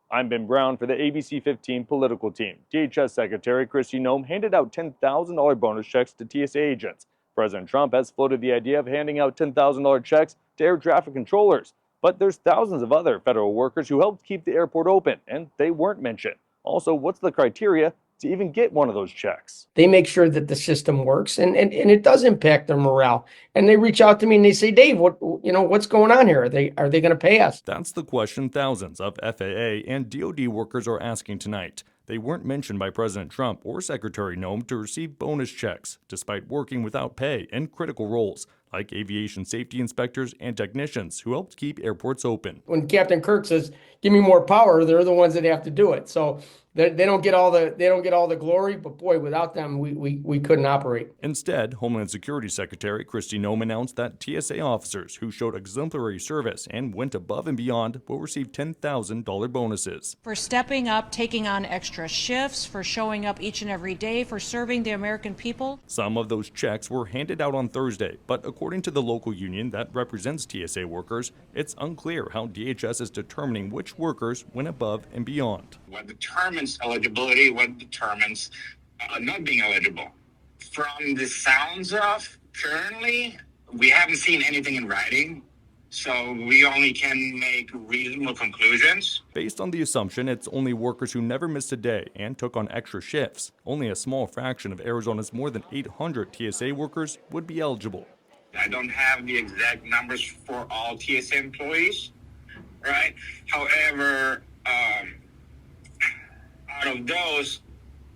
I'm Ben Brown for the ABC 15 political team. DHS Secretary Kristi Noem handed out $10,000 bonus checks to TSA agents. President Trump has floated the idea of handing out $10,000 checks to air traffic controllers. But there's thousands of other federal workers who helped keep the airport open, and they weren't mentioned. Also, what's the criteria to even get one of those checks? They make sure that the system works, and it does impact their morale. And they reach out to me and they say, Dave, what's going on here? Are they going to pay us? That's the question thousands of FAA and DoD workers are asking tonight. They weren't mentioned by President Trump or Secretary Noem to receive bonus checks, despite working without pay in critical roles, like aviation safety inspectors and technicians who helped keep airports open. When Captain Kirk says, give me more power, they're the ones that have to do it. So they don't get all the glory, but boy, without them, we couldn't operate. Instead, Homeland Security Secretary Kristi Noem announced that TSA officers who showed exemplary service and went above and beyond will receive $10,000 bonuses. For stepping up, taking on extra shifts, for showing up each and every day, for serving the American people. Some of those checks were handed out on Thursday, but according to the local union that represents TSA workers, it's unclear how DHS is determining which workers went above and beyond. What determines eligibility, what determines not being eligible. From the sounds of currently, we haven't seen anything in writing, so we only can make reasonable conclusions. Based on the assumption it's only workers who never missed a day and took on extra shifts, only a small fraction of Arizona's more than 800 TSA workers would be eligible. I don't have the exact numbers for all TSA employees, right? However, out of those,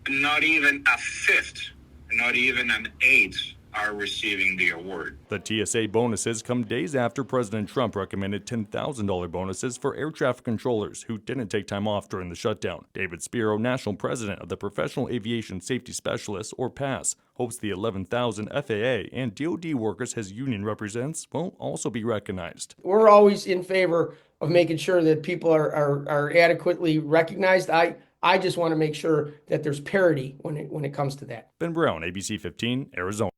not even a fifth, not even an eighth are receiving the award. The TSA bonuses come days after President Trump recommended $10,000 bonuses for air traffic controllers who didn't take time off during the shutdown. David Spiro, national president of the Professional Aviation Safety Specialists, or PASS, hopes the 11,000 FAA and DoD workers his union represents will also be recognized. We're always in favor of making sure that people are adequately recognized. I just want to make sure that there's parity when it comes to that. Ben Brown, ABC 15, Arizona.